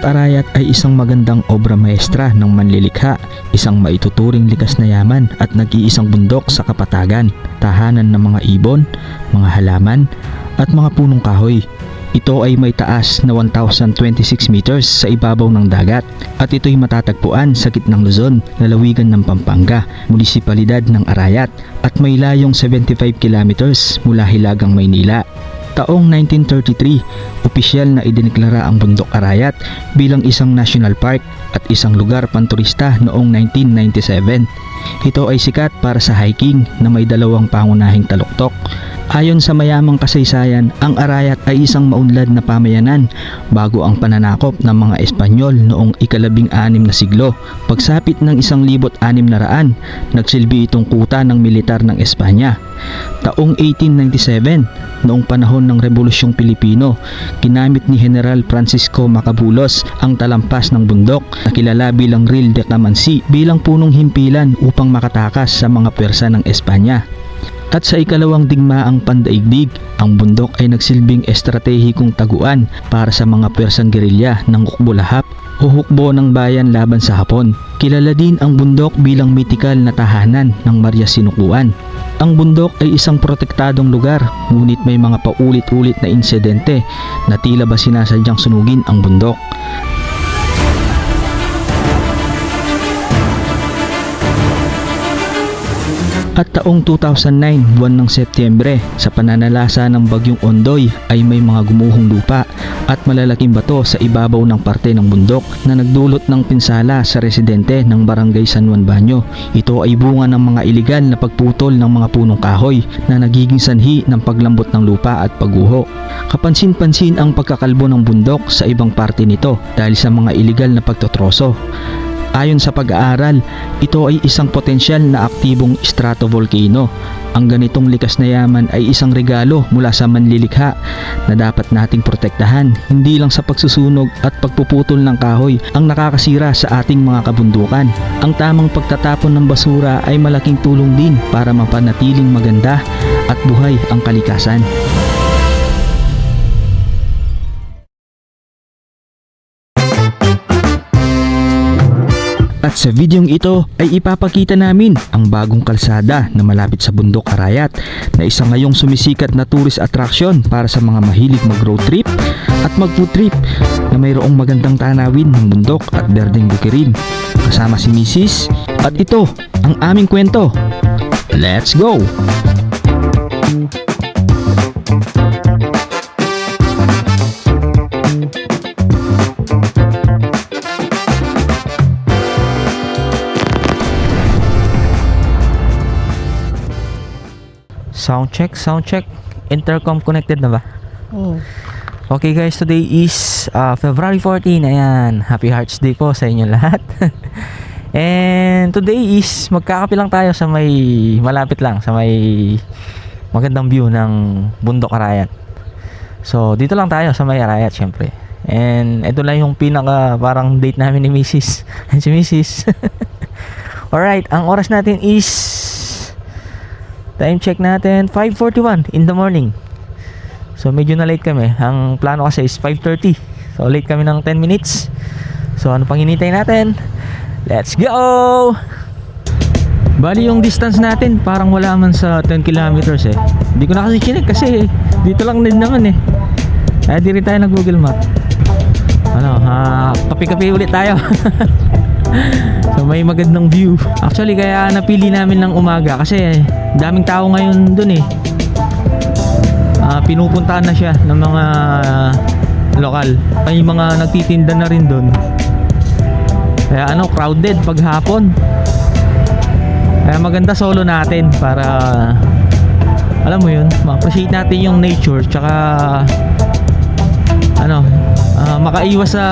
Mount Arayat ay isang magandang obra maestra ng manlilikha, isang maituturing likas na yaman at nag-iisang bundok sa kapatagan, tahanan ng mga ibon, mga halaman at mga punong kahoy. Ito ay may taas na 1,026 meters sa ibabaw ng dagat at ito'y matatagpuan sa gitnang Luzon, lalawigan ng Pampanga, munisipalidad ng Arayat at may layong 75 kilometers mula Hilagang Maynila. Taong 1933, opisyal na idineklara ang Bundok Arayat bilang isang national park at isang lugar panturista noong 1997. Ito ay sikat para sa hiking na may dalawang pangunahing taluktok. Ayon sa mayamang kasaysayan, ang Arayat ay isang maunlad na pamayanan bago ang pananakop ng mga Espanyol noong ika-16 na siglo. Pagsapit ng 1,600, nagsilbi itong kuta ng militar ng Espanya. Taong 1897, noong panahon ng Rebolusyong Pilipino, ginamit ni General Francisco Macabulos ang talampas ng bundok na kilala bilang Rille de Camansi bilang punong himpilan upang makatakas sa mga pwersa ng Espanya. At sa ikalawang digmaang pandaigdig, ang bundok ay nagsilbing estratehikong taguan para sa mga pwersang gerilya ng Hukbo-Lahap o hukbo ng bayan laban sa Hapon. Kilala din ang bundok bilang mitikal na tahanan ng Maria Sinukuan. Ang bundok ay isang protektadong lugar, ngunit may mga paulit-ulit na insidente na tila ba sinasadyang sunugin ang bundok. At taong 2009, buwan ng Setyembre, sa pananalasa ng Bagyong Ondoy ay may mga gumuhong lupa at malalaking bato sa ibabaw ng parte ng bundok na nagdulot ng pinsala sa residente ng Barangay San Juan Banyo. Ito ay bunga ng mga iligal na pagputol ng mga punong kahoy na nagiging sanhi ng paglambot ng lupa at pagguho. Kapansin-pansin ang pagkakalbo ng bundok sa ibang parte nito dahil sa mga iligal na pagtotroso. Ayon sa pag-aaral, ito ay isang potensyal na aktibong stratovolcano. Ang ganitong likas na yaman ay isang regalo mula sa manlilikha na dapat nating protektahan, hindi lang sa pagsusunog at pagpuputol ng kahoy ang nakakasira sa ating mga kabundukan. Ang tamang pagtatapon ng basura ay malaking tulong din para mapanatiling maganda at buhay ang kalikasan. At sa videong ito ay ipapakita namin ang bagong kalsada na malapit sa Bundok Arayat na isa ngayong sumisikat na tourist attraction para sa mga mahilig mag-road trip at mag-food trip na mayroong magandang tanawin ng bundok at berdeng bukirin. Kasama si Mrs. At ito ang aming kwento. Let's go! Sound check. Intercom connected na ba? Okay guys, today is February 14. Ayan, Happy Hearts Day po sa inyo lahat. And today is magkakape lang tayo sa may malapit lang, sa may magandang view ng Bundok Arayat. So dito lang tayo sa may Arayat syempre. And ito lang yung pinaka parang date namin ni Mrs. and si Mrs. Alright, ang oras natin is time check natin 5:41 in the morning. So medyo na late kami. Ang plano kasi is 5:30. So late kami ng 10 minutes. So ano pang hinihintay natin? Let's go! Bali yung distance natin parang wala man sa 10 kilometers eh. Hindi ko na kasi chinek kasi dito lang din naman eh. Kaya di rin tayo nag Google Map. Kape-kape ulit tayo. So may magandang view. Actually kaya napili namin ng umaga kasi daming tao ngayon dun eh. Pinupuntahan na siya ng mga lokal. May mga nagtitinda na rin dun. Kaya crowded pag hapon. Kaya maganda solo natin para alam mo yun, ma-appreciate natin yung nature tsaka makaiwas sa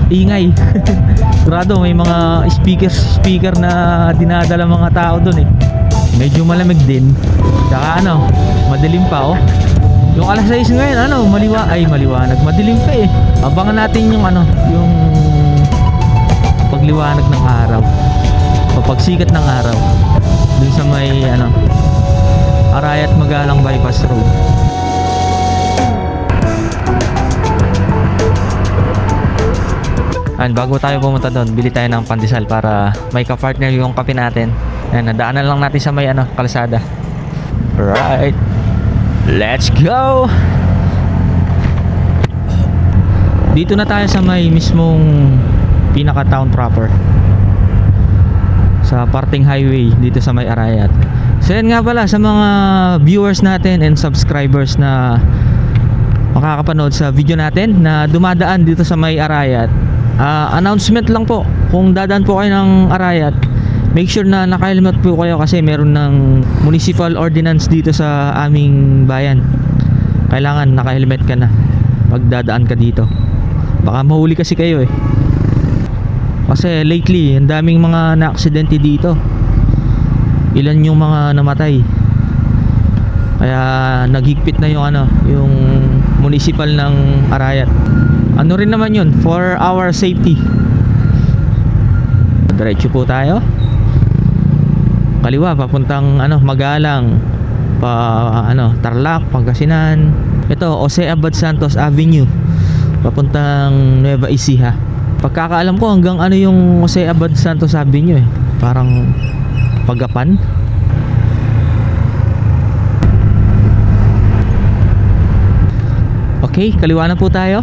ingay. Sigurado may mga speaker na dinadala mga tao dun eh. Medyo malamig din. Tsaka madilim pa oh. Yung alas 6 ngayon maliwanag. Madilim pa eh. Abangan natin yung yung pagliwanag ng araw. O pagsikat ng araw. Dun sa may Arayat Magalang Bypass Road. And bago tayo pumunta doon, bili tayo ng pandesal para may ka-partner yung kape natin. Ayan, nadaanan lang natin sa may kalsada. Alright, let's go! Dito na tayo sa may mismong pinaka-town proper, sa parting highway dito sa may Arayat. So yan nga pala, sa mga viewers natin and subscribers na makakapanood sa video natin na dumadaan dito sa may Arayat, announcement lang po, kung dadaan po kayo ng Arayat, make sure na naka-helmet po kayo kasi meron ng municipal ordinance dito sa aming bayan. Kailangan naka-helmet ka na pag dadaan ka dito, baka mahuli kasi kayo kasi lately ang daming mga na-aksidente dito. Ilan yung mga namatay, kaya naghigpit na yung municipal ng Arayat. Ano rin naman yun, for our safety. Diretso po tayo, kaliwa papuntang Magalang, Tarlac, Pangasinan. Ito Jose Abad Santos Avenue papuntang Nueva Ecija. Pagkakaalam ko hanggang yung Jose Abad Santos Avenue parang Pagapan. Okay, kaliwa na po tayo.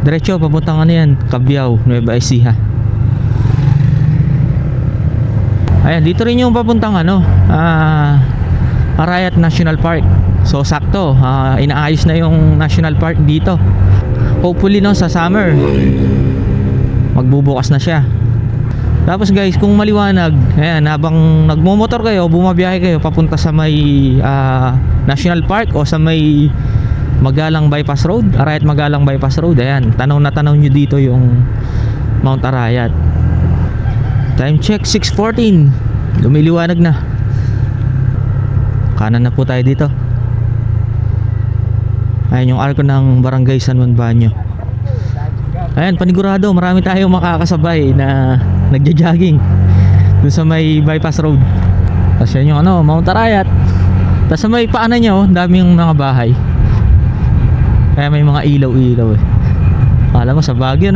Diretso papuntang Cabiao, Nueva Ecija. Ayan, dito rin yung papuntang Arayat National Park. So sakto, inaayos na yung National Park dito. Hopefully sa summer magbubukas na siya. Tapos guys, kung maliwanag, ayan, habang nagmomotor kayo, bumabiyahe kayo papunta sa may National Park o sa may Magalang Bypass Road, Arayat Magalang Bypass Road, ayan, tanaw na tanaw nyo dito yung Mount Arayat. Time check 6:14, lumiliwanag na. Kanan na po tayo dito. Ayan yung arko ng Barangay San Juan Banyo. Ayan, panigurado marami tayong makakasabay na nagja-jogging dun sa may bypass road. Tapos yan yung Mount Arayat. Tapos sa may paanan nyo, daming mga bahay, kaya may mga ilaw-ilaw Alam mo sa Baguio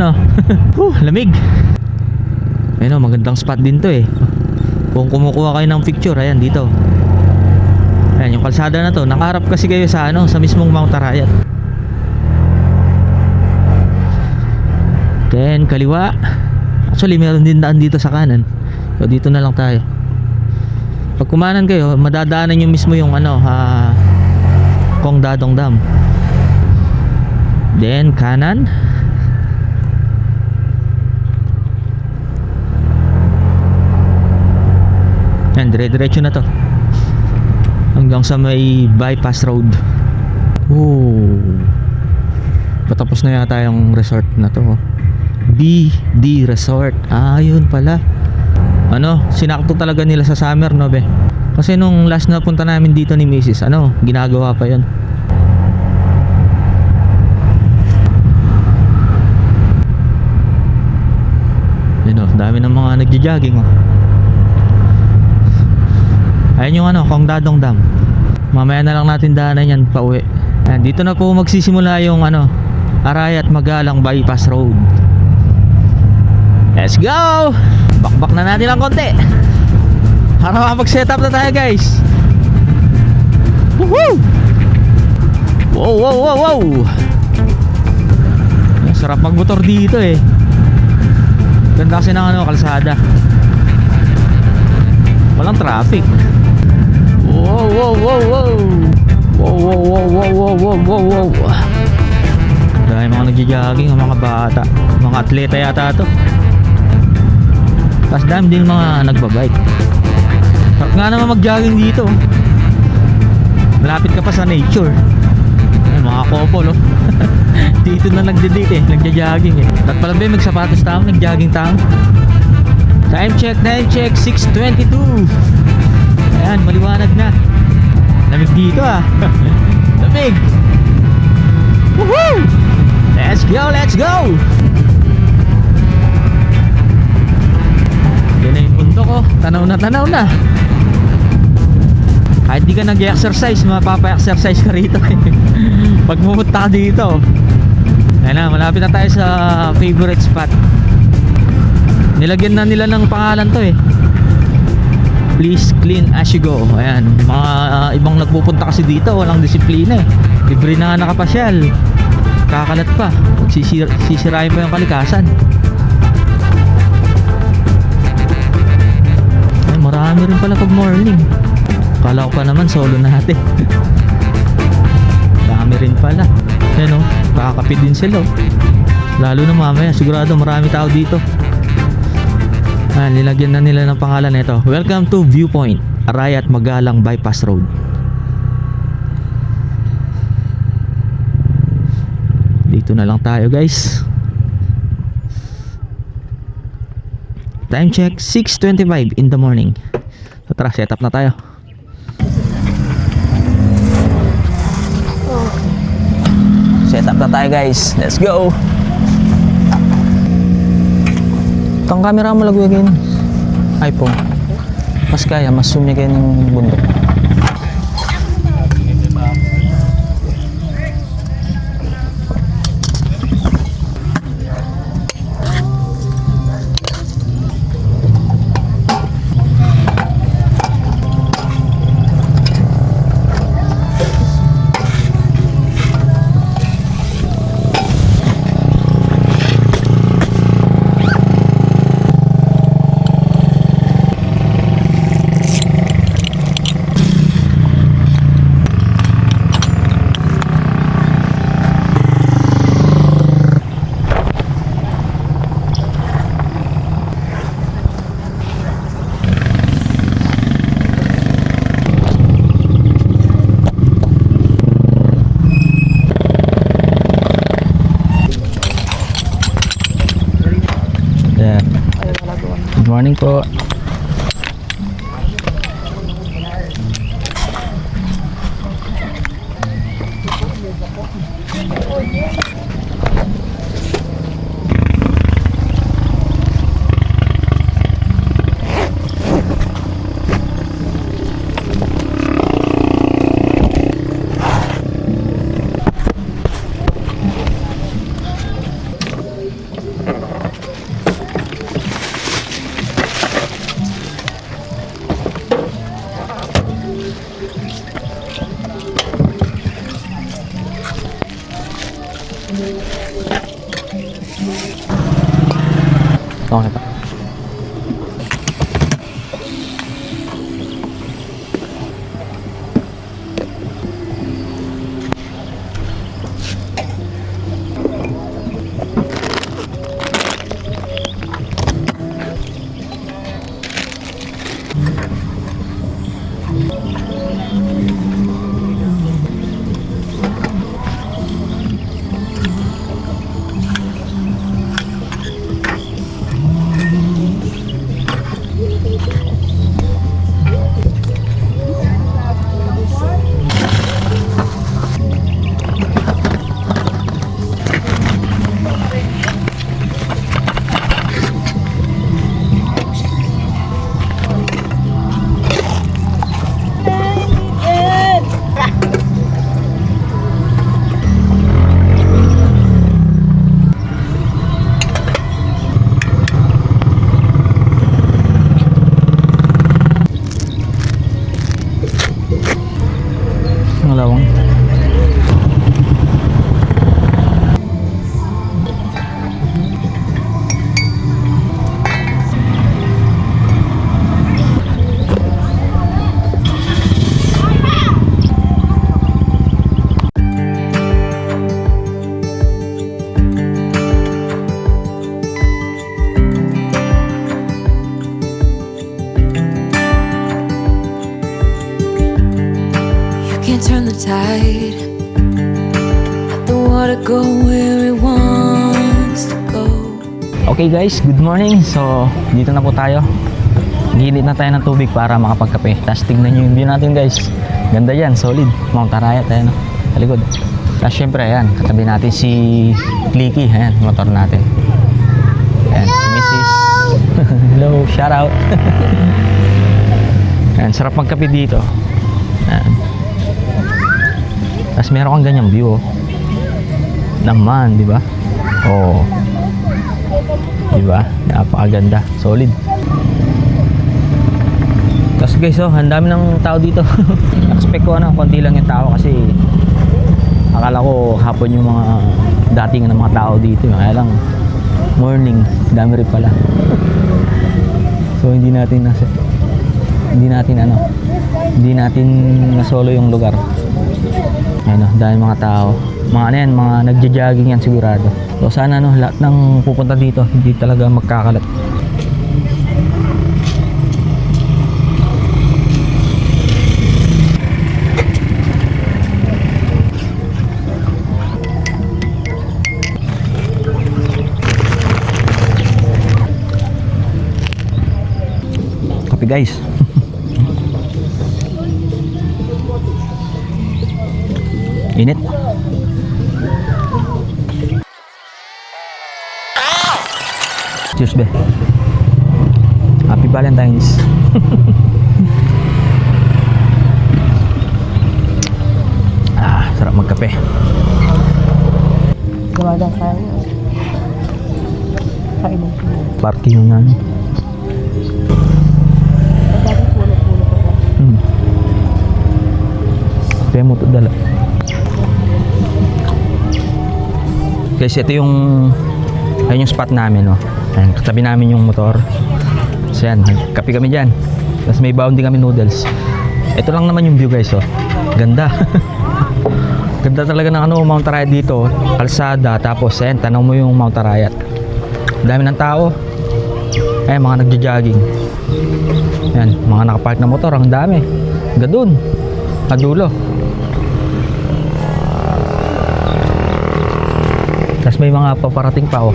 lamig. Ayun magandang spot din to kung kumukuha kayo ng picture. Ayan dito, ayan yung kalsada na to, nakaharap kasi kayo sa sa mismong Mount Arayat. Then kaliwa, actually meron din daan dito sa kanan, so dito na lang tayo. Pag kumanan kayo, madadaanan nyo mismo yung Kong Dadong Dam. Then kanan, yan, dire-diretso na to hanggang sa may bypass road. Patapos na yata yung resort na to. BD Resort. Yun pala. Sinakto talaga nila sa summer be. Kasi nung last na punta namin dito ni Mrs. ginagawa pa yun. Dami ng mga nagja-jogging Ayan yung Kong Dadong Dam. Mamaya na lang natin daanan yan pauwi. Ayan, dito na po magsisimula yung Arayat Magalang Bypass Road. Let's go! Bakbak na natin ang konti para makapag-setup na tayo guys. Woohoo! Wow! Sarap magmotor dito Ganda kasi ng kalsada, walang traffic. Wow! Dahil mga nagja-jogging, mga bata, mga atleta yata to. Tapos dami din mga nagbabike. Sarap nga naman mag-jogging dito. Malapit ka pa sa nature. Ay, mga couple dito na nagde-date nagja-jogging Ba't pala ba magsapatos tayo, nag-jogging tayo? Time check 6:22. Ayan, maliwanag na. Lamig dito Lamig. Woohoo! Let's go! Yan na yung bundok tanaw na. Kahit di ka nag-exercise, mapapa-exercise ka rito pag pumunta ka dito. Ayan na, malapit na tayo sa favorite spot. Nilagyan na nila ng pangalan to eh. Please clean as you go. Ayan, mga ibang nagpupunta kasi dito, walang disiplina eh. Libre na nga nakapasyal, kakalat pa, sisirain pa yung kalikasan. Ay, marami rin pala pag morning. Kala ko pa naman solo natin. Dami rin pala. Ayan o, kakapit din sila o. Lalo na mamaya, sigurado marami tao dito. Nilagyan na nila ng pangalan nito. Welcome to Viewpoint, Arayat Magalang Bypass Road. Dito na lang tayo guys. Time check 6:25 in the morning. So tara, set up na tayo. Set up na tayo guys. Let's go. Itong camera mo lagyan iPhone. Mas kaya, mas zoom niya kayo ng bundok. Good morning po. Okay pa. Lawang. Turn the tide, let the water go where it wants to go. Okay guys, good morning. So, dito na po tayo. Gilid na tayo ng tubig para makapagkape. Tapos tingnan nyo yung view natin guys. Ganda yan, solid. Mount Arayat, ayan o, sa likod. Tapos syempre, ayan, katabi natin si Clicky. Ayan, motor natin. Ayan, si Mrs. Hello, shout out. Ayan, sarap magkape dito. Ayan. Tapos meron kang ganyang view oh. Naman, di ba? Oh. Diba? Napakaganda. Solid. Tapos guys, oh, ang dami ng tao dito. Expect ko konti lang yung tao kasi akala ko hapon yung mga dating ng mga tao dito. Kaya lang morning, dami rin pala. So hindi natin nasolo yung lugar. Ayun, dahil mga tao. Mga ano yan, mga nagja-jogging yan sigurado. So sana lahat ng pupunta dito hindi talaga magkakalat. Kape guys. Init. Cheers be. Happy Valentine's. Sarap magkape. Gawagan tayo. Kainan ko. Party yun na. Pagdari pulo-pulo ko. Kaya mo ito dala. Guys, ito yung ayun yung spot namin, no. Ayan, katabi namin yung motor. So yan, kape kami dyan. Tapos may baon din kami noodles. Ito lang naman yung view guys, oh. Ganda. Ganda talaga ng Mount Arayat dito. Kalsada, tapos ayan, tanaw mo yung Mount Arayat. Dami ng tao. Ayan, mga nagja-jogging. Ayan, mga nakapark na motor, ang dami. Gadun. Kadulo. Tapos may mga paparating pa, oh.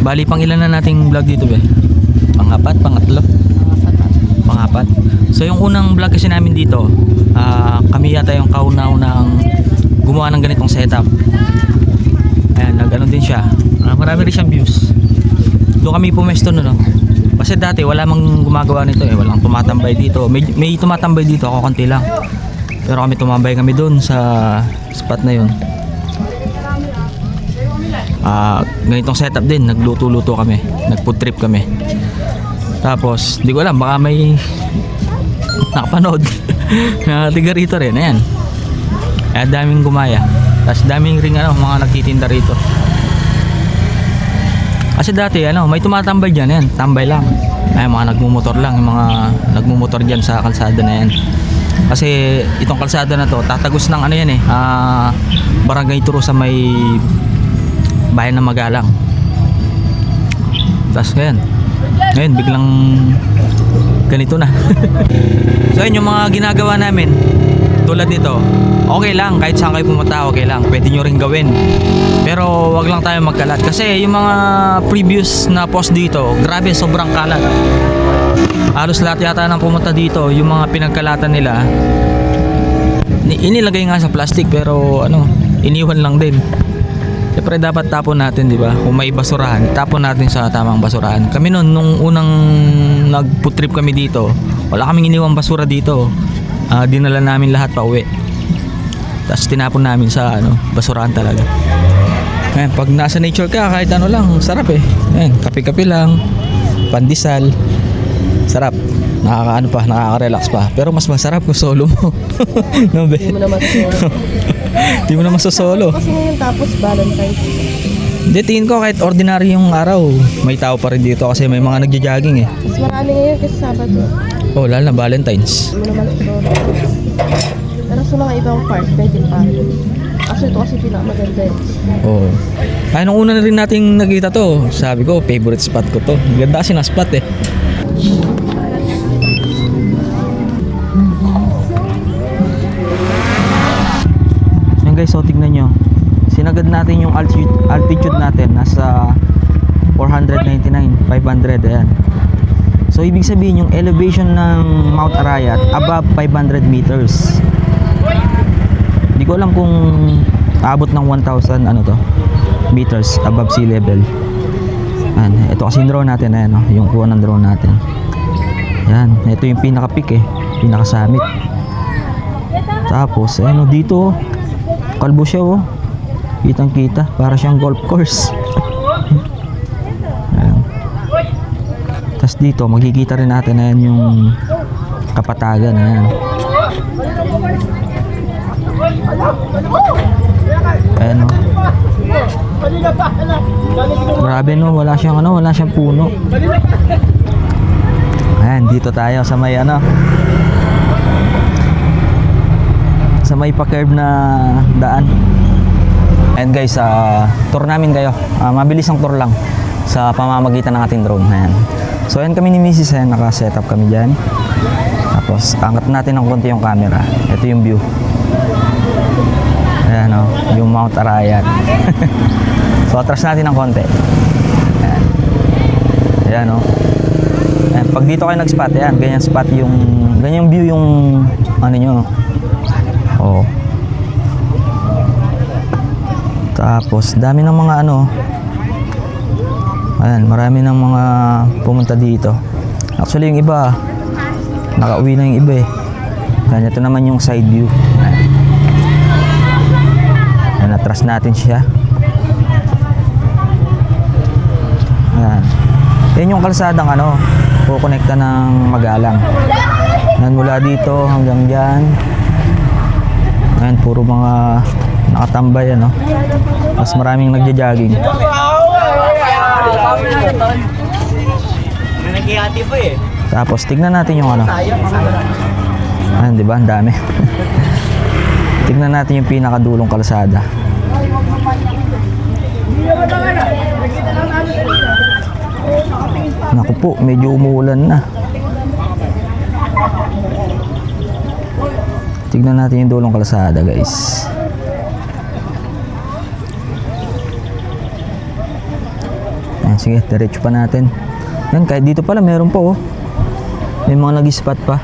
Bali, pang ilan na nating vlog dito be? Pang-apat? Pangatlo? Pang-apat. So yung unang vlog kasi namin dito, kami yata yung kauna-unang gumawa ng ganitong setup. Ayan, nag-ano din siya. Marami rin siyang views. Doon kami pumesto no. Kasi dati wala mang gumagawa nito eh. Walang tumatambay dito. May tumatambay dito, ako konti lang. Pero kami tumambay kami doon sa spot na yun. Ganitong setup din, nagluto-luto kami, nag-food trip kami. Tapos, di ko alam, baka may nakapanood na tiga rito rin, ayan. Kaya daming gumaya. Tapos daming ring mga nagtitinda rito. Kasi dati, may tumatambay dyan, ayan, tambay lang. Ay, mga nagmumotor lang, yung mga nagmumotor dyan sa kalsada na yan. Kasi itong kalsada na to, tatagos ng Barangay Turo sa may bayan ng Magalang. Tapos ngayon biglang ganito na. So yun yung mga ginagawa namin tulad nito, okay lang kahit saan kayo pumunta, okay lang, pwede nyo rin gawin, pero wag lang tayo magkalat kasi yung mga previous na post dito, grabe, sobrang kalat. Halos lahat yata ng pumunta dito, yung mga pinagkalatan nila inilagay nga sa plastic, pero iniwan lang din. Siyempre dapat tapon natin, di ba? Kung may basurahan, tapon natin sa tamang basurahan. Kami noon, nung unang nag-food trip kami dito, wala kaming iniwang basura dito. Dinala namin lahat pa uwi. Tapos tinapon namin sa basurahan talaga. Ayan, pag nasa nature ka, kahit ano lang, sarap eh. Ayan, kape-kape lang, pandesal. Sarap. Nakaka-relax pa. Pero mas masarap kung solo mo. No, be? Hindi mo naman solo. Di mo naman solo. Kasi ngayon tapos Valentine's. Hindi, tingin ko kahit ordinary yung araw, may tao pa rin dito kasi may mga nagja-jogging eh. Mas marami ngayon kasi Sabado. Oh, lalo na Valentine's. Hindi mo naman solo. Pero sa mga ibang part, pwede pa. Actually, ito kasi pinakamaganda eh. Oo. Ay, nung una na rin nating nakita to, sabi ko, favorite spot ko to. Ganda kasi na spot eh. Yan guys, so tignan nyo. Sinagad natin yung altitude natin. Nasa 499, 500, ayan. So, ibig sabihin yung elevation ng Mount Arayat above 500 meters. Hindi ko alam kung aabot ng 1,000 meters above sea level. Ayan, ito kasi yung drone natin, ayan, yung kuha ng drone natin. Yan, ito yung pinaka peak pinaka summit. Tapos ayan dito kalbo siya kitang kita, para siyang golf course. Ayan. Tapos dito makikita rin natin ayan yung Kapatagan, ayan. Ayan grabe wala siyang puno. Ayan, dito tayo sa may sa may pa-curve na daan. And guys, tour namin kayo. Mabilis ang tour lang sa pamamagitan ng ating drone. Ayan. So ayan kami ni Mrs. Ayan, naka-set up kami dyan. Tapos angat natin ng konti yung camera. Ito yung view. Ayan yung Mount Arayat. So atras natin ng konti. Ayan. Ayan Ayan, pag dito kayo nag-spot, ayan, ganyan view yung nyo. Oh. Tapos dami ng mga ayan, marami ng mga pumunta dito. Actually yung iba nakauwi na yung iba Ayan, ito naman yung side view. Ayan, atras natin siya. Ayan. Yan yung kalsadang kukonekta ng Magalang. Ayan, mula dito hanggang dyan. Ayan, puro mga nakatambay Mas maraming nagja-jogging. Tapos tignan natin yung Ayan, di ba? Ang dami. Tignan natin yung pinakadulong kalsada. Naku po, medyo umuulan na. Tignan natin yung dulong kalsada, guys. Ayan, sige, diretso pa natin. Ayan, kahit dito pala meron pa may mga nag-spot pa.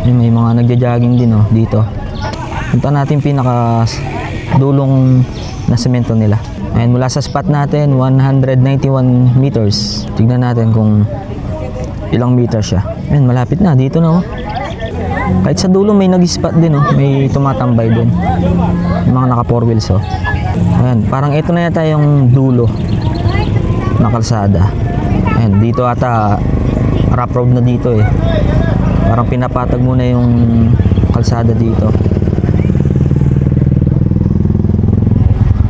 Ayan, may mga nagja-jogging din dito. Punta natin pinaka dulong na semento nila. Ayan, mula sa spot natin 191 meters. Tignan natin kung ilang meters siya. Ayan, malapit na, dito na Kahit sa dulo may nag-spot din may tumatambay din. Yung mga naka 4 wheels Ayan, parang ito na yata yung dulo na kalsada. Ayan, dito ata rough road na dito Parang pinapatag muna yung kalsada dito.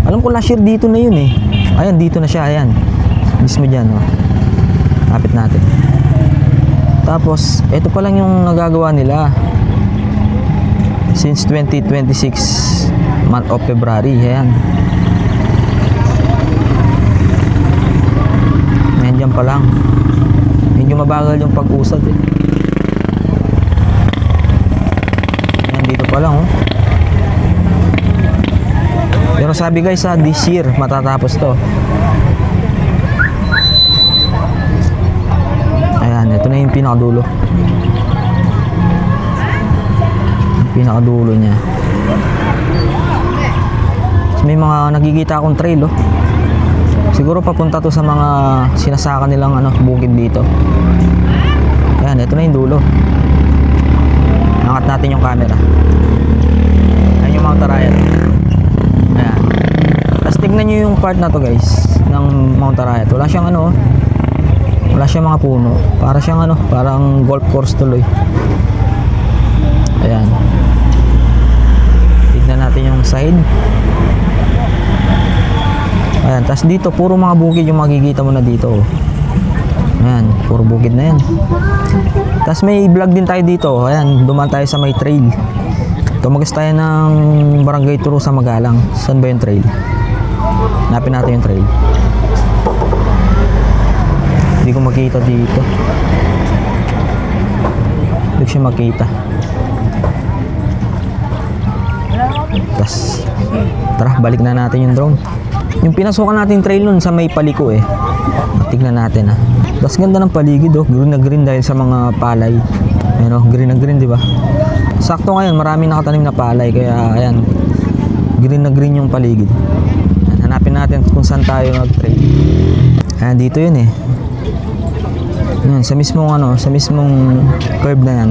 Alam ko last year dito na yun Ayan, dito na siya, ayan. Mismo dyan Lapit natin. Tapos ito pa lang yung nagagawa nila since 2026 month of February. Ayan, dyan pa lang. Medyo mabagal yung pag-usad Ayan, dito pa lang Pero sabi guys this year matatapos to. Ayan, ito na yung pinakadulo. Yung pinakadulo niya. may mga nakikita akong trail, oh. Siguro papunta to sa mga sinasaka nilang bukid dito. Ayan, ito na yung dulo. Angat natin yung camera. Ayan yung Mount Arayat. Ayan. Tapos tignan nyo yung part na to, guys, ng Mount Arayat. Wala siyang wala siyang mga puno. Para siyang parang golf course tuloy. Ayan. Tignan natin yung side. Ayan, tas dito puro mga bukid yung makikita mo na dito, oh. Ayan, puro bukid na yan. Tas may vlog din tayo dito. Ayan, dumaan tayo sa may trail. Tumagas tayo ng barangay Turo sa Magalang. Saan ba yung trail? Hanapin natin yung trail. Hindi ko makita dito. Hindi ko siya makita. Tas tara, balik na natin yung drone. Yung pinasukan natin trail nun sa may paliko, eh. Tignan natin, tas ganda ng paligid, oh. Green na green dahil sa mga palay. Ayan, oh, green na green, di ba? Sakto ngayon, maraming nakatanim na palay, kaya ayan, green na green yung paligid. Ayan, hanapin natin kung saan tayo mag-trail. Ayan, dito yun, eh. Ayan, sa mismong curve na yan.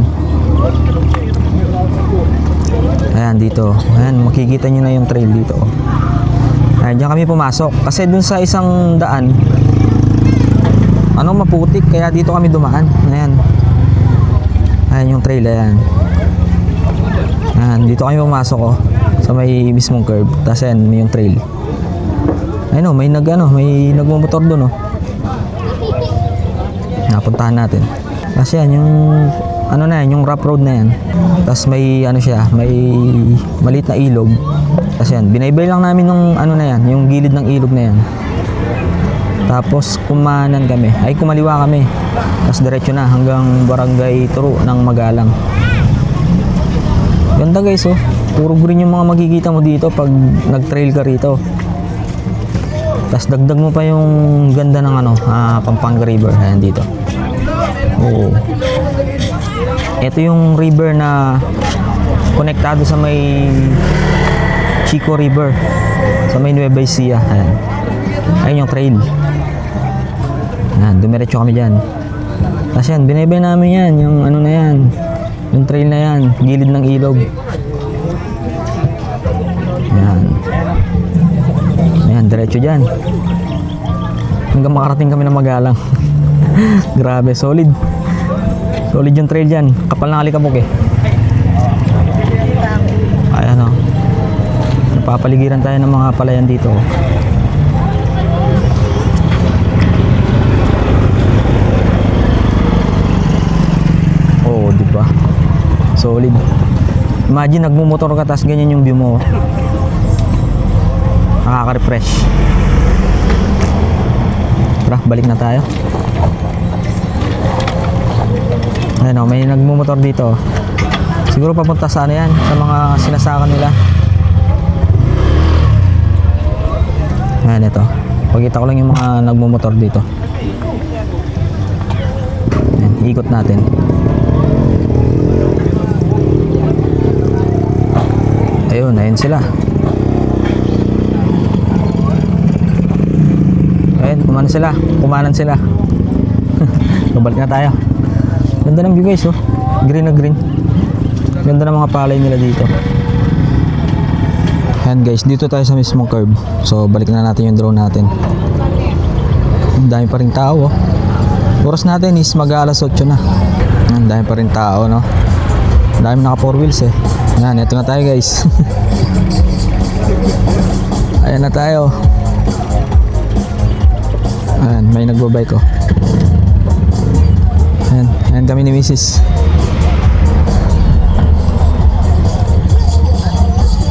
Ayan, dito. Ayan, makikita nyo na yung trail dito, oh. Ayan, diyan kami pumasok. Kasi dun sa isang daan, maputik, kaya dito kami dumaan. Ayan. Ayan yung trail, ayan. Ayan, dito kami pumasok, oh. Sa may mismong curve. Tapos ayan, may yung trail. Ayun, oh, may nagmumotor dun, oh. Napuntahan natin. Kasi yan, yung yung rough road na yan. Tapos may may maliit na ilog. Tapos yan, binaybay lang namin yung yung gilid ng ilog na yan. Tapos kumaliwa kami. Tapos diretso na hanggang barangay Turo ng Magalang. Ganda, guys, oh. Puro green yung mga makikita mo dito pag nag-trail ka rito. Tapos dagdag mo pa yung ganda ng Pampanga River. Ayan dito. Oo. Ito yung river na konektado sa may Chico River, sa may Nueva Ecija. Ayan. Ayun yung trail. Ayan, dumiretso kami dyan. Tapos yan, binaybay namin yan, yung na yan, yung trail na yan, gilid ng ilog. Ayan. Ayan, diretso dyan. Hanggang makarating kami ng Magalang. Grabe, solid. Solid yung trail dyan. Kapal na alikabok, eh. Ayan, oh. Napapaligiran tayo ng mga palayan dito, oh. Oh, di ba? Solid. Imagine nagmumotor ka tas ganyan yung view mo. Nakaka-refresh. Tara, balik na tayo. Ayun, oh, may nagmumotor dito. Siguro papunta sa yan, sa mga sinasaka nila. Ayan, ito. Pagkita ko lang yung mga nagmumotor dito. Ayan, ikot natin. Ayun sila. Ayun, kumanan sila. Babalik na tayo. Ganda ng view, guys, oh. Green na green. Ganda ng mga palay nila dito. Ayan, guys, dito tayo sa mismong curve. So balik na natin yung drone natin. Ang dami pa rin tao, oh. Oras natin is mag-alas 8 na. Ang dami pa rin tao, no. Ang dami naka 4 wheels, eh. Ayan, ito na tayo, guys. Ayan na tayo. Ayan, may nagbabike, oh. Ayan kami ni Mrs.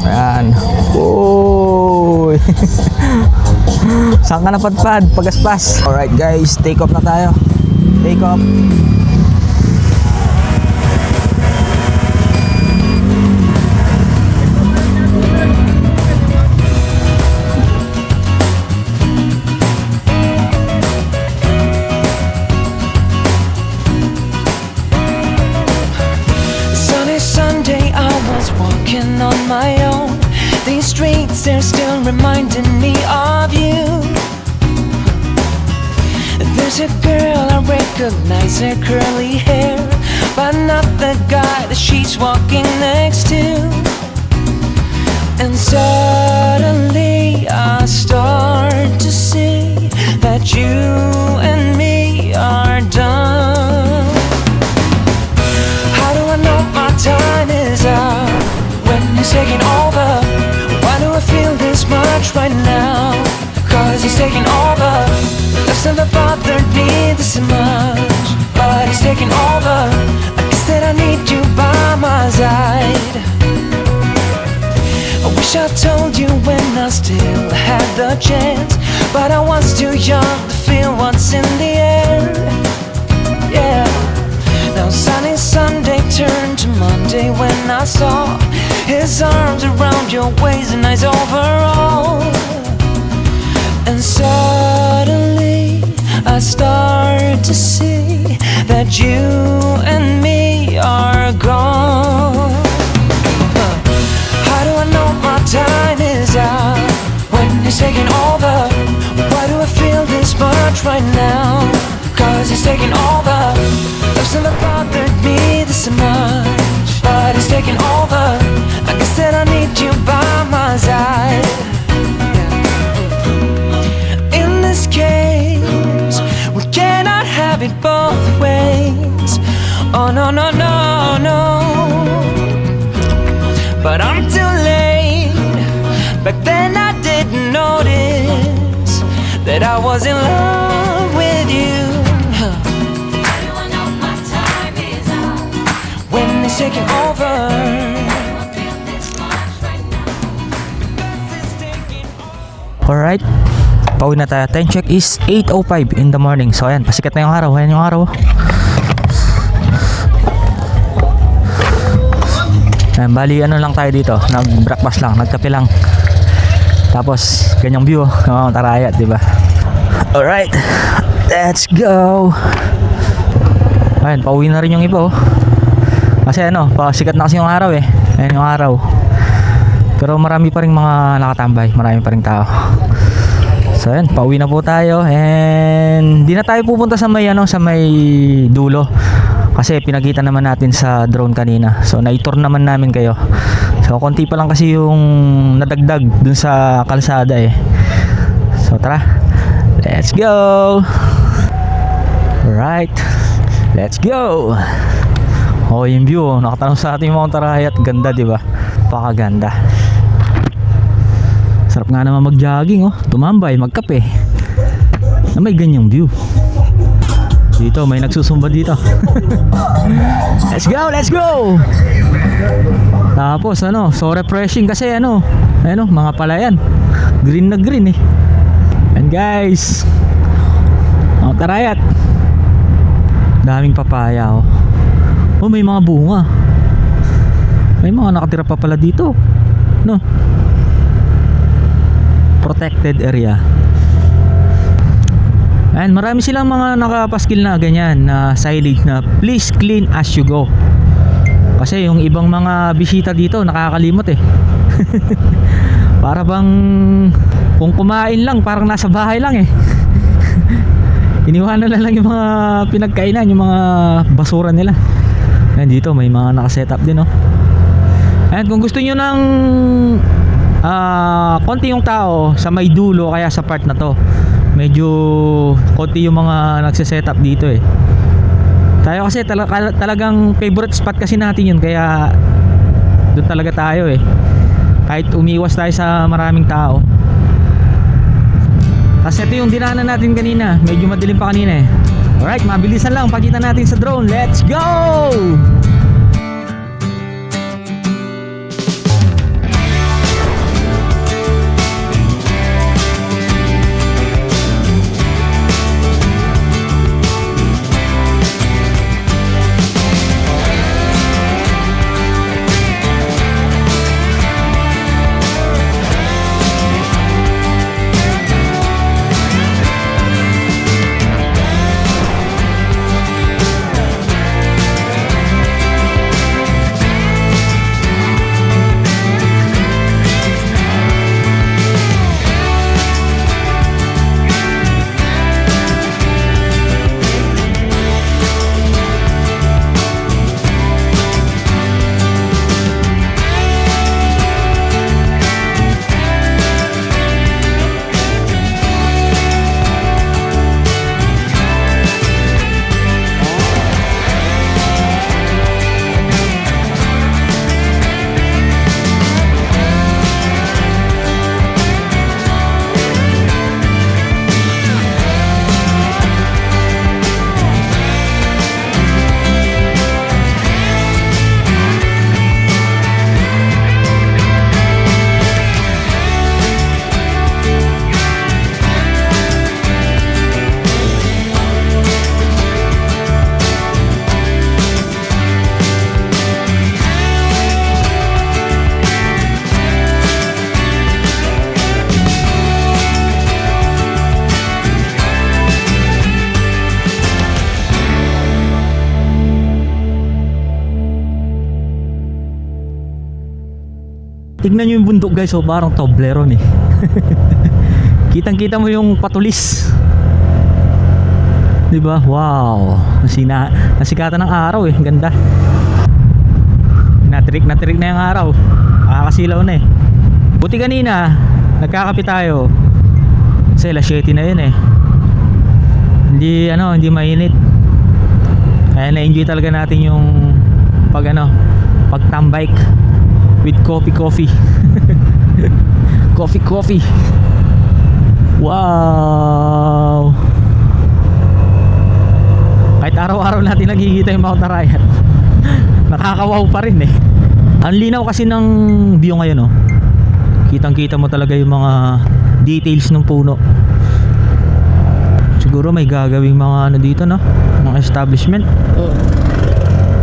Ayan. Uy. Saan ka napadpad? Pagaspas. Alright, guys, take off na tayo. Take off. On my own, these streets, they're still reminding reminding me of you. There's a girl, I recognize her curly hair, but not the guy that she's walking next to. And suddenly I start to see that you and me are done. How do I know my time is up when he's taking over? Why do I feel this much right now? Cause he's taking over. Life's never bothered me this much, but he's taking over. I guess that I need you by my side. I wish I told you when I still had the chance, but I was too young to feel what's in the air. Yeah. Now sunny Sunday turned to Monday when I saw his arms around your waist and eyes overall. And suddenly I start to see that you and me are gone. How do I know my time is up when he's taking over? Why do I feel this much right now? Cause he's taking over. Love's never bothered me this much, but he's taking over. I guess that I need you by my side. In this case, we cannot have it both ways. Oh no, no, no, no. But I'm too late. Back then I didn't notice that I was in love with you. I know my time is up. When it's taking over. I feel this much right now. Alright, pauwi na tayo. Time check is 8:05 in the morning. So ayan, pasikat na yung araw. Ayan yung araw. Ayan, bali ano lang tayo dito, nag-breakfast lang, nagkape lang. Tapos ganyang view, oh, tarayat, di ba? Alright, let's go. Ayan, pauwi na rin yung iba, oh. Kasi ano, pasikat na kasi yung araw eh. Ayan yung araw. Pero marami pa rin mga nakatambay, marami pa rin tao. So ayan, pauwi na po tayo. And di na tayo pupunta sa may ano, sa may dulo. Kasi pinakita naman natin sa drone kanina. So na-tour naman namin kayo. So konti pa lang kasi yung nadagdag dun sa kalsada eh. So tara, let's go. Alright, let's go. Oh, yung view, oh. Nakatanong sa ating mga tarayat. Ganda, di ba? Pakaganda. Sarap nga naman mag-jogging, oh. Tumambay, magkape na may ganyang view. Dito, may nagsusumba dito. Let's go, let's go. Tapos ano, so refreshing kasi ano, ano, mga palayan. Green na green eh. And guys, mga tarayat. Daming papaya, oh. Oh, may mga bunga. May mga nakatira pa pala dito. No? Protected area. And marami silang mga nakapaskil na ganyan na signage na please clean as you go. Kasi yung ibang mga bisita dito nakakalimot eh. Para bang kung kumain lang parang nasa bahay lang eh. Iniwanan na lang yung mga pinagkainan, yung mga basura nila. And dito may mga nakasetup din, oh. And kung gusto nyo ng konti yung tao sa may dulo kaya sa part na to, medyo konti yung mga nagse-setup dito eh. Tayo kasi talagang favorite spot kasi natin yun, kaya doon talaga tayo eh. Kahit umiwas tayo sa maraming tao. Kasi ito yung dinaanan natin kanina, medyo madilim pa kanina eh. Alright, mabilisan lang pakita natin sa drone. Let's go! Tignan nyo yung bundok guys, oh, parang Toblerone eh. Kitang-kita mo yung patulis. Diba? Wow. Nasikatan ng araw eh. Ganda. Natirik na yung araw. Nakakasilaw na eh. Buti kanina, nagkakape tayo. Kasi alas 7 na yun eh. Hindi mainit. Kaya na-enjoy talaga natin yung pag-tambike with coffee. Coffee. Wow. Kahit araw-araw natin nakikita yung Mount Arayat, nakakawaw pa rin eh. Ang linaw kasi ng view ngayon, oh. Kitang-kita mo talaga yung mga details ng puno. Siguro may gagawing mga dito, no? Mga establishment.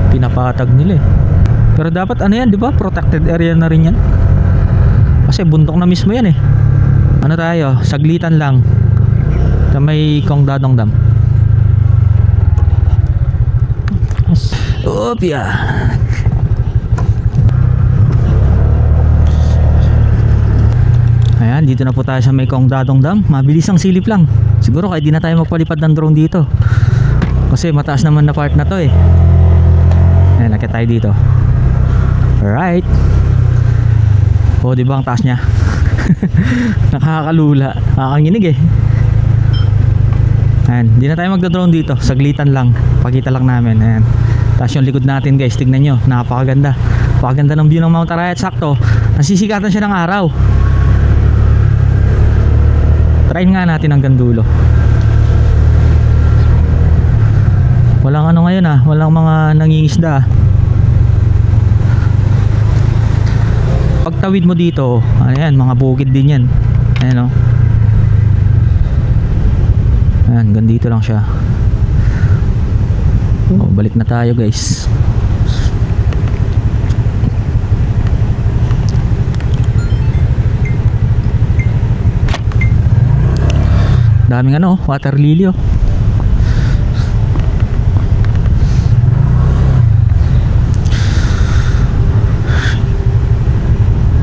Pinapatag nila eh. Pero dapat yan, di ba? Protected area na rin yan. Kasi bundok na mismo yan eh. Tayo? Saglitan lang. Sa may Kongdadong Dam. Opya. Ayan, dito na po tayo sa may Kongdadong Dam. Mabilis ang silip lang. Siguro kahit di na tayo magpalipad ng drone dito. Kasi mataas naman na part na to eh. Ayan, nakita tayo dito. Alright. O, diba ang taas niya? Nakakalula. Nakakanginig eh. Ayan, di na tayo magda-drone dito. Saglitan lang. Pakita lang namin. Ayan. Tapos yung likod natin guys, tignan nyo. Napakaganda. Napakaganda ng view ng Mount Arayat. Sakto. Nasisikatan siya ng araw. Try nga natin hanggang dulo. Walang ngayon walang mga nangingisda. Pagtawid mo dito, ayan, mga bukid din yan. Ayan, oh. Ayan, dito lang siya. Oh, balik na tayo guys. Daming water lily oh.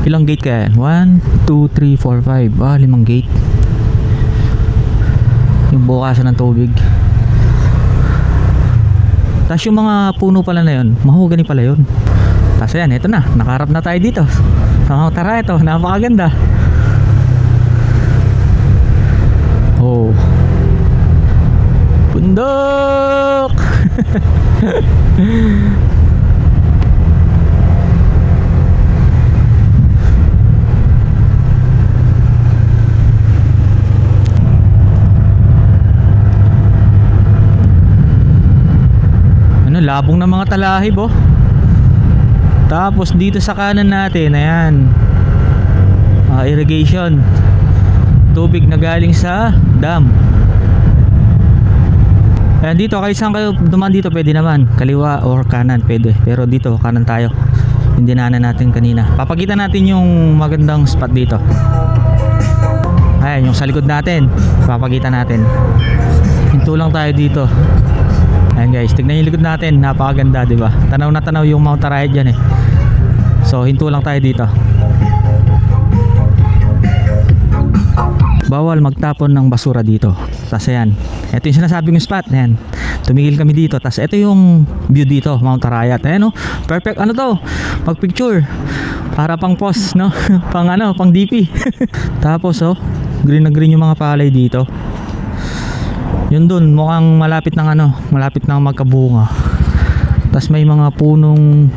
Ilang gate kaya yan? 1, 2, 3, 4, 5. 5 gate. Yung bukasan ng tubig. Tapos yung mga puno pala na yun, mahogany pala yun. Tapos yan, ito na, nakaharap na tayo dito. Tara, ito, napakaganda. Oh, bundok. Labong ng mga talahib oh. Tapos dito sa kanan natin, ayan, irrigation. Tubig na galing sa dam. Ayan, dito kahit saan kayo dumaan dito pwede naman, kaliwa or kanan pwede. Pero dito kanan tayo, hindi na natin kanina. Papakita natin yung magandang spot dito. Ayan, yung sa likod natin, papakita natin. Hinto lang tayo dito. Ayan guys, tignan yung likod natin, napakaganda, di ba? Tanaw na tanaw yung Mount Arayat dyan eh. So hinto lang tayo dito. Bawal magtapon ng basura dito. Tapos ayan, ito yung sinasabi kong spot. Ayan, tumigil kami dito. Tapos ito yung view dito, Mount Arayat. Ayan oh, perfect to, pag picture. Para pang post, no? pang DP. Tapos oh, green na green yung mga palay dito. Yun dun, mukhang malapit ng magkabunga. Tapos may mga punong,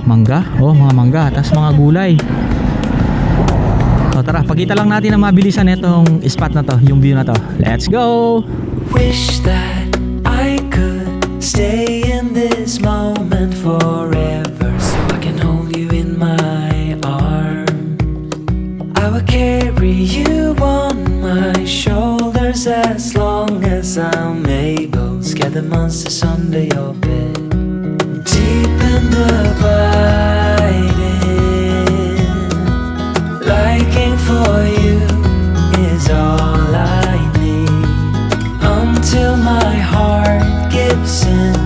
mangga? Oh, mga mangga. Tapos mga gulay. So tara, pakita lang natin na mabilisan itong spot na to, yung view na to. Let's go! Wish that I could stay in this moment forever, so I can hold you in my arms. I will carry you on my shoulders as long as I'm able. Scare the monsters under your bed. Deep in the abiding, liking for you is all I need. Until my heart gives in,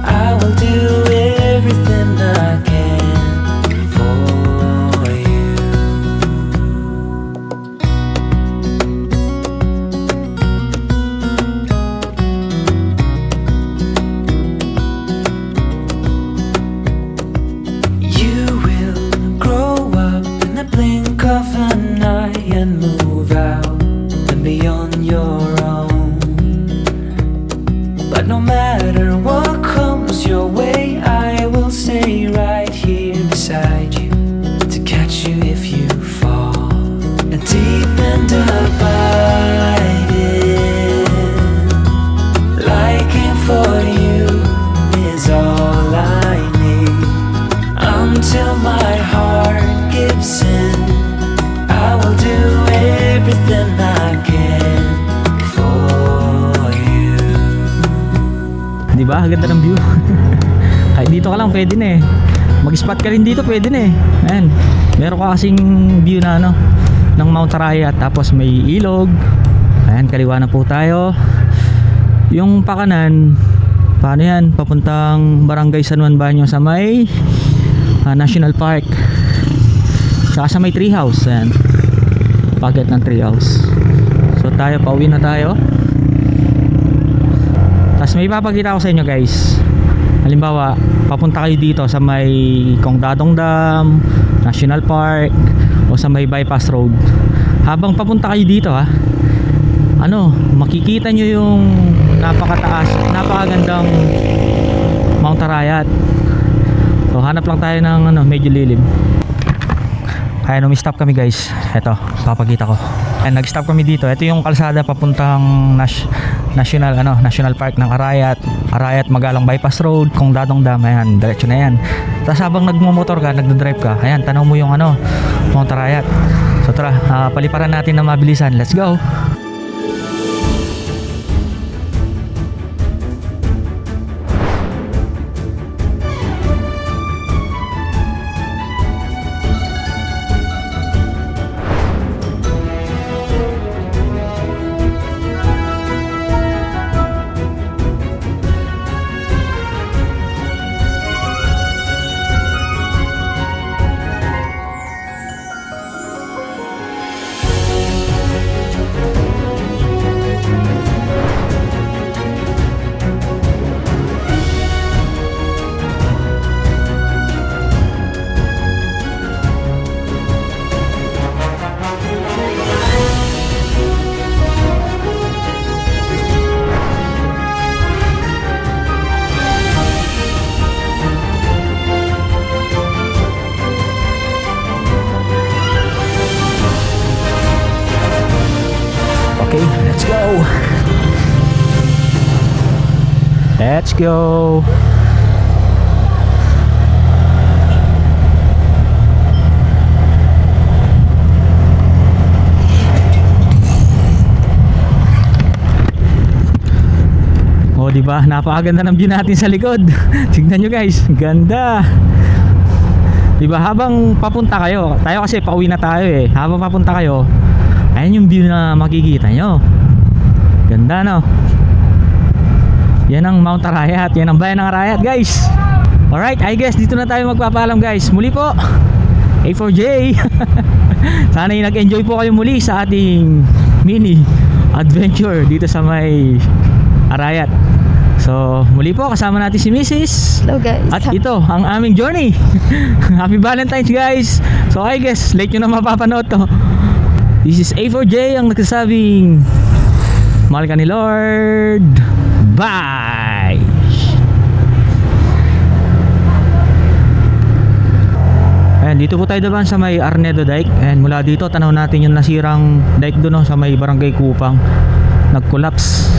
I will do everything I can for you. than I can for you. Di ba? Ganda ng view. Kahit dito ka lang pwede na eh. Mag-spot ka rin dito pwede na eh. Ayan. Meron ka kasing view na ano ng Mount Arayat, tapos may ilog. Ayan, kaliwa na po tayo. Yung pakanan, paano yan? Papuntang Barangay San Juan Banyo sa may National Park. Saka sa may treehouse. Ayan. Packet ng treehouse. So tayo, pauwi na tayo. Tapos may ipapakita ko sa inyo guys. Halimbawa, papunta kayo dito sa may Kongdadong Dam, National Park, o sa may bypass road. Habang papunta kayo dito makikita nyo yung napakataas, napakagandang Mount Arayat. So hanap lang tayo ng medyo lilim. Ayan, umi-stop kami guys. Eto, papakita ko. Ayan, nag-stop kami dito. Ito yung kalsada papuntang National Park ng Arayat, Magalang Bypass Road, Kongdadong Dam. Ayan, diretso na yan. Tapos habang nagmumotor ka, nagdadrive ka, ayan, tanaw mo yung Mount Arayat. So tara, paliparan natin na mabilisan. Let's go! Okay, let's go. Let's go. Oh, di ba? Napakaganda ng view natin sa likod. Tingnan nyo guys, ganda. Di ba? Habang papunta kayo, tayo kasi pauwi na tayo eh. Habang papunta kayo, ayan yung view na makikita nyo. Ganda no. Yan ang Mount Arayat. Yan ang bayan ng Arayat guys. Alright, I guess dito na tayo magpapaalam guys. Muli po, A4J. Sana yung nag-enjoy po kayo muli sa ating mini adventure dito sa may Arayat. So muli po kasama natin si Mrs. Hello guys. At ito ang aming journey. Happy Valentine's guys. So I guess late nyo na mapapanood to. This is A4J ang nagsasabing mahal ka ni Lord. Bye! Ayan, dito po tayo naman sa may Arnedo Dike. Ayan, mula dito tanaw natin yung nasirang dike doon sa may Barangay Kupang. Nag-collapse.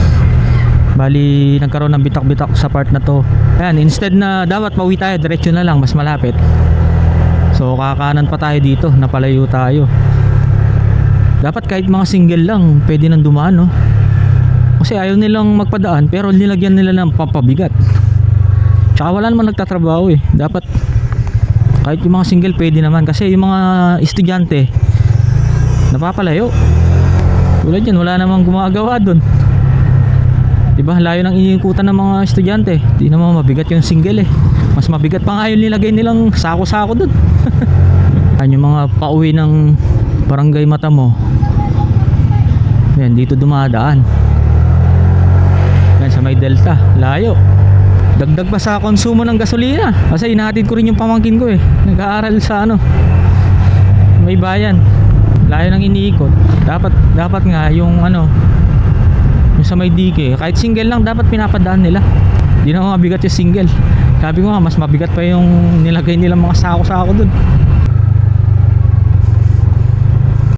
Bali, nagkaroon ng bitak-bitak sa part na to. Ayan, instead na dapat pauwi tayo, diretso na lang, mas malapit. So, kakanan pa tayo dito, napalayo tayo. Dapat kahit mga single lang, pwede nang dumaan, no? Kasi ayaw nilang magpadaan, pero nilagyan nila ng pampabigat. Tsaka wala naman nagtatrabaho eh. Dapat kahit yung mga single pwede naman. Kasi yung mga estudyante, napapalayo. Tulad yan, wala namang gumagawa dun. Diba, layo ng iniikutan ng mga estudyante. Di naman mabigat yung single eh. Mas mabigat pa nga yung nilagay nilang sako-sako dun. Yung mga pauwi ng Barangay Matamo, yan, dito dumadaan. Yan, sa may Delta, layo. Dagdag pa sa konsumo ng gasolina. Kasi inahatid ko rin yung pamangkin ko eh. Nag-aaral sa may bayan. Layo ng iniikot. Dapat nga yung yung sa may DK, kahit single lang dapat pinapadaan nila. Di na mabigat yung single. Sabi ko nga, mas mabigat pa yung nilagay nilang mga sako-sako dun.